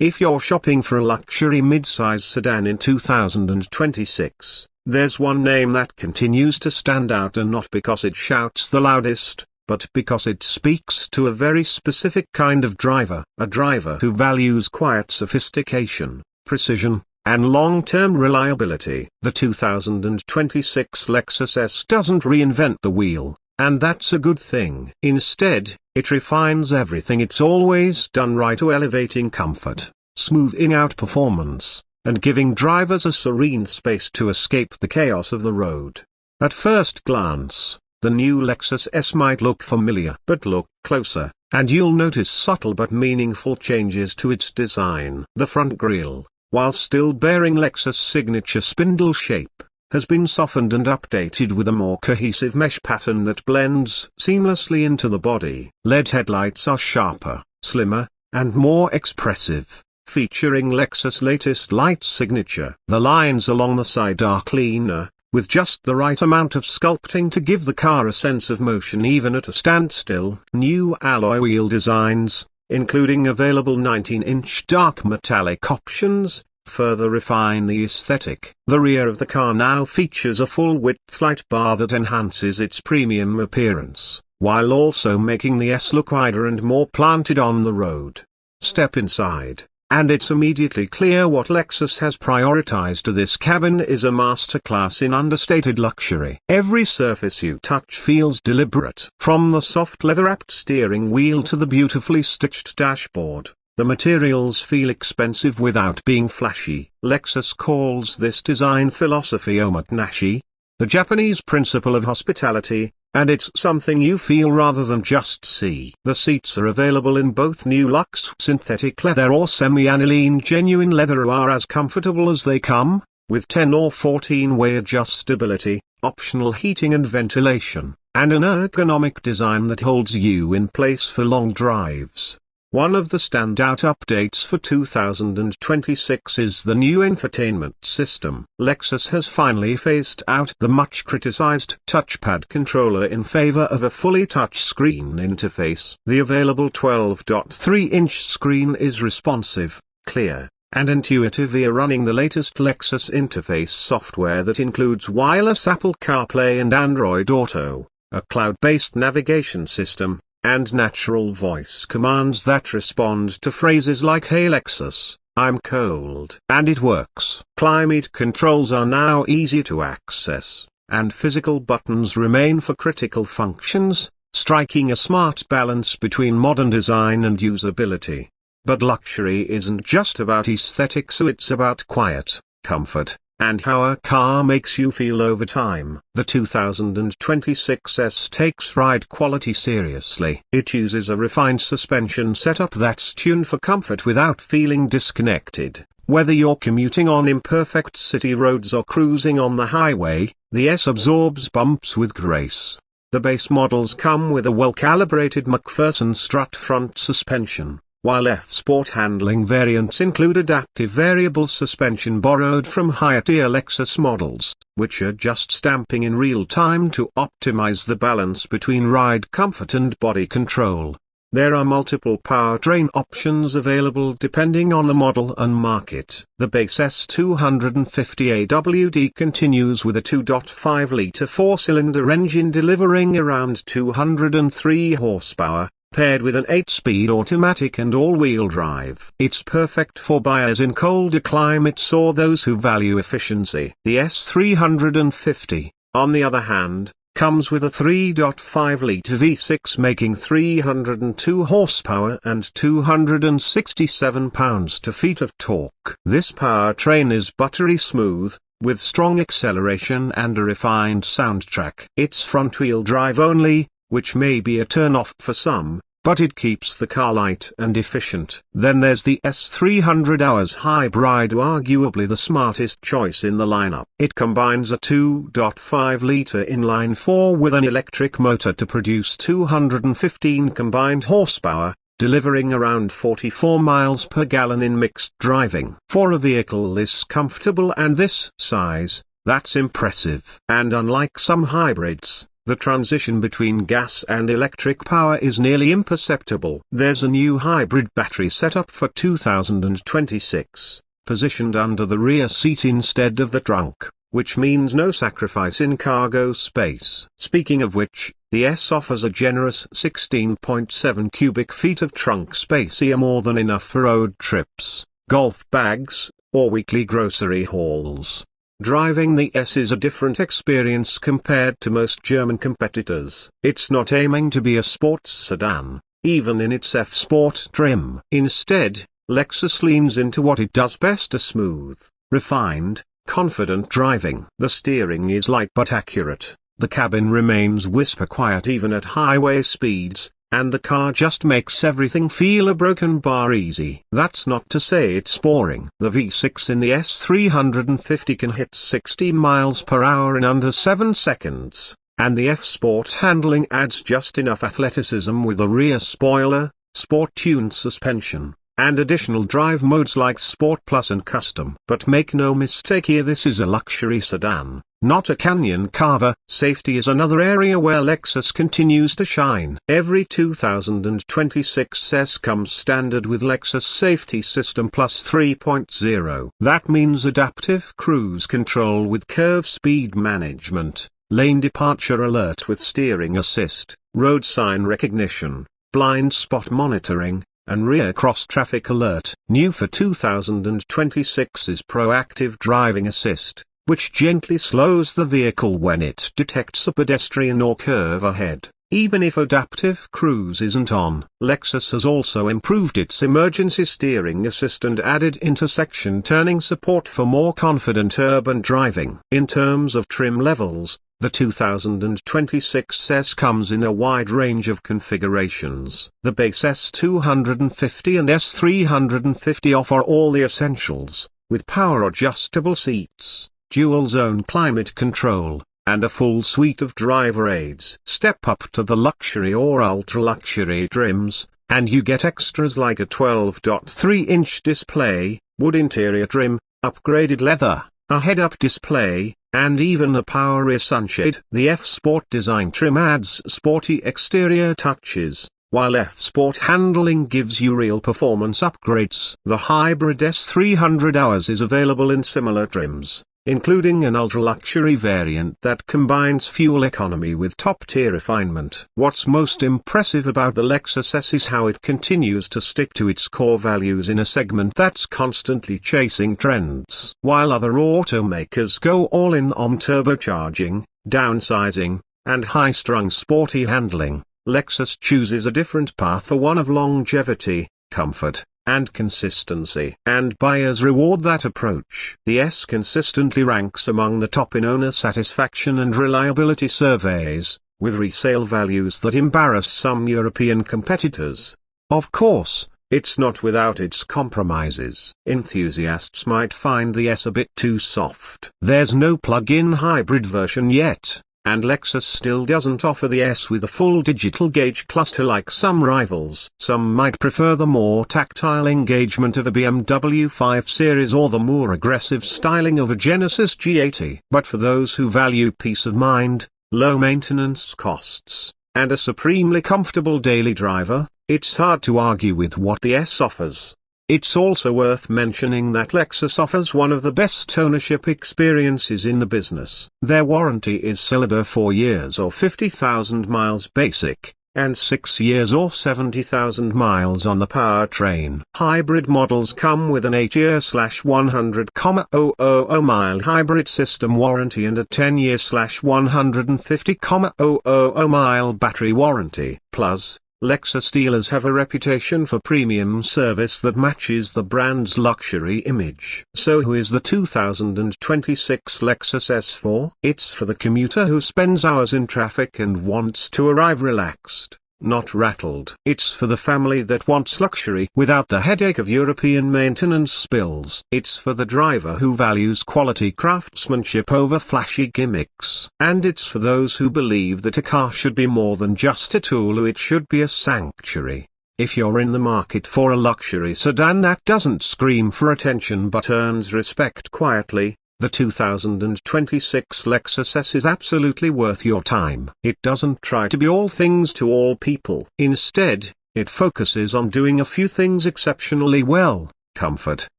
If you're shopping for a luxury midsize sedan in 2026, there's one name that continues to stand out, and not because it shouts the loudest, but because it speaks to a very specific kind of driver. A driver who values quiet sophistication, precision, and long-term reliability. The 2026 Lexus ES doesn't reinvent the wheel, and that's a good thing. Instead, it refines everything it's always done right, to elevating comfort, smoothing out performance, and giving drivers a serene space to escape the chaos of the road. At first glance, the new Lexus ES might look familiar, but look closer, and you'll notice subtle but meaningful changes to its design. The front grille, while still bearing Lexus' signature spindle shape, has been softened and updated with a more cohesive mesh pattern that blends seamlessly into the body. LED headlights are sharper, slimmer, and more expressive, featuring Lexus' latest light signature. The lines along the side are cleaner, with just the right amount of sculpting to give the car a sense of motion even at a standstill. New alloy wheel designs, including available 19-inch dark metallic options, further refine the aesthetic. The rear of the car now features a full-width light bar that enhances its premium appearance, while also making the S look wider and more planted on the road. Step inside, and it's immediately clear what Lexus has prioritized. This cabin is a masterclass in understated luxury. Every surface you touch feels deliberate. From the soft leather-wrapped steering wheel to the beautifully stitched dashboard, the materials feel expensive without being flashy. Lexus calls this design philosophy omotenashi, the Japanese principle of hospitality, and it's something you feel rather than just see. The seats are available in both new luxe synthetic leather or semi-aniline genuine leather, who are as comfortable as they come, with 10 or 14-way adjustability, optional heating and ventilation, and an ergonomic design that holds you in place for long drives. One of the standout updates for 2026 is the new infotainment system. Lexus has finally phased out the much criticized touchpad controller in favor of a fully touchscreen interface. The available 12.3-inch screen is responsive, clear, and intuitive via running the latest Lexus Interface software that includes wireless Apple CarPlay and Android Auto, a cloud-based navigation system, and natural voice commands that respond to phrases like "Hey Lexus, I'm cold." And it works. Climate controls are now easy to access, and physical buttons remain for critical functions, striking a smart balance between modern design and usability. But luxury isn't just about aesthetics, so it's about quiet, comfort, and how a car makes you feel over time. The 2026 ES takes ride quality seriously. It uses a refined suspension setup that's tuned for comfort without feeling disconnected. Whether you're commuting on imperfect city roads or cruising on the highway, the ES absorbs bumps with grace. The base models come with a well-calibrated McPherson strut front suspension, while F-Sport handling variants include adaptive variable suspension borrowed from higher-tier Lexus models, which adjust stamping in real time to optimize the balance between ride comfort and body control. There are multiple powertrain options available depending on the model and market. The base S250 AWD continues with a 2.5-liter four-cylinder engine delivering around 203 horsepower, paired with an 8-speed automatic and all-wheel drive. It's perfect for buyers in colder climates or those who value efficiency. The S350, on the other hand, comes with a 3.5-liter V6 making 302 horsepower and 267 pounds-to-feet of torque. This powertrain is buttery smooth, with strong acceleration and a refined soundtrack. It's front-wheel drive only, which may be a turn-off for some, but it keeps the car light and efficient. Then there's the S300 Hours Hybrid, arguably the smartest choice in the lineup. It combines a 2.5-liter inline-four with an electric motor to produce 215 combined horsepower, delivering around 44 miles per gallon in mixed driving. For a vehicle this comfortable and this size, that's impressive. And unlike some hybrids, the transition between gas and electric power is nearly imperceptible. There's a new hybrid battery setup for 2026, positioned under the rear seat instead of the trunk, which means no sacrifice in cargo space. Speaking of which, the S offers a generous 16.7 cubic feet of trunk space, here more than enough for road trips, golf bags, or weekly grocery hauls. Driving the S is a different experience compared to most German competitors. It's not aiming to be a sports sedan, even in its F-Sport trim. Instead, Lexus leans into what it does best: a smooth, refined, confident driving. The steering is light but accurate, the cabin remains whisper quiet even at highway speeds, and the car just makes everything feel a broken bar easy. That's not to say it's boring. The V6 in the S350 can hit 60 miles per hour in under 7 seconds, and the F-Sport handling adds just enough athleticism with a rear spoiler, sport-tuned suspension, and additional drive modes like Sport Plus and Custom. But make no mistake here, this is a luxury sedan, not a canyon carver. Safety is another area where Lexus continues to shine. Every 2026 S comes standard with Lexus Safety System Plus 3.0. That means adaptive cruise control with curve speed management, lane departure alert with steering assist, road sign recognition, blind spot monitoring, and rear cross-traffic alert. New for 2026 is proactive driving assist, which gently slows the vehicle when it detects a pedestrian or curve ahead, even if adaptive cruise isn't on. Lexus has also improved its emergency steering assist and added intersection turning support for more confident urban driving. In terms of trim levels, the 2026 S comes in a wide range of configurations. The base S250 and S350 offer all the essentials, with power-adjustable seats, dual-zone climate control, and a full suite of driver aids. Step up to the luxury or ultra-luxury trims, and you get extras like a 12.3-inch display, wood interior trim, upgraded leather, a head-up display, and even a power rear sunshade. The F-Sport design trim adds sporty exterior touches, while F-Sport handling gives you real performance upgrades. The hybrid S300 Hours is available in similar trims, including an ultra-luxury variant that combines fuel economy with top-tier refinement. What's most impressive about the Lexus S is how it continues to stick to its core values in a segment that's constantly chasing trends. While other automakers go all in on turbocharging, downsizing, and high-strung sporty handling, Lexus chooses a different path, for one of longevity, comfort, and consistency. And buyers reward that approach. The S consistently ranks among the top in owner satisfaction and reliability surveys, with resale values that embarrass some European competitors. Of course, it's not without its compromises. Enthusiasts might find the S a bit too soft. There's no plug-in hybrid version yet, and Lexus still doesn't offer the S with a full digital gauge cluster like some rivals. Some might prefer the more tactile engagement of a BMW 5 Series or the more aggressive styling of a Genesis G80. But for those who value peace of mind, low maintenance costs, and a supremely comfortable daily driver, it's hard to argue with what the S offers. It's also worth mentioning that Lexus offers one of the best ownership experiences in the business. Their warranty is cylinder 4 years or 50,000 miles basic, and 6 years or 70,000 miles on the powertrain. Hybrid models come with an 8-year/100,000 mile hybrid system warranty and a 10-year/150,000 mile battery warranty. Plus, Lexus dealers have a reputation for premium service that matches the brand's luxury image. So who is the 2026 Lexus S for? It's for the commuter who spends hours in traffic and wants to arrive relaxed, not rattled. It's for the family that wants luxury without the headache of European maintenance spills. It's for the driver who values quality craftsmanship over flashy gimmicks. And it's for those who believe that a car should be more than just a tool, it should be a sanctuary. If you're in the market for a luxury sedan that doesn't scream for attention but earns respect quietly, The 2026 Lexus ES is absolutely worth your time. It doesn't try to be all things to all people. Instead, it focuses on doing a few things exceptionally well: comfort,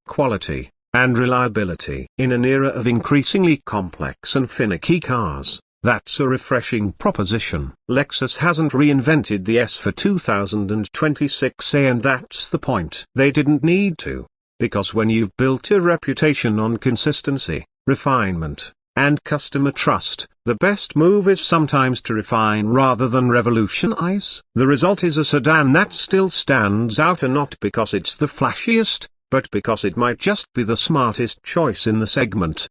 quality, and reliability. In an era of increasingly complex and finicky cars, that's a refreshing proposition. Lexus hasn't reinvented the S for 2026, and that's the point. They didn't need to. Because when you've built a reputation on consistency, refinement, and customer trust, the best move is sometimes to refine rather than revolutionize. The result is a sedan that still stands out, and not because it's the flashiest, but because it might just be the smartest choice in the segment.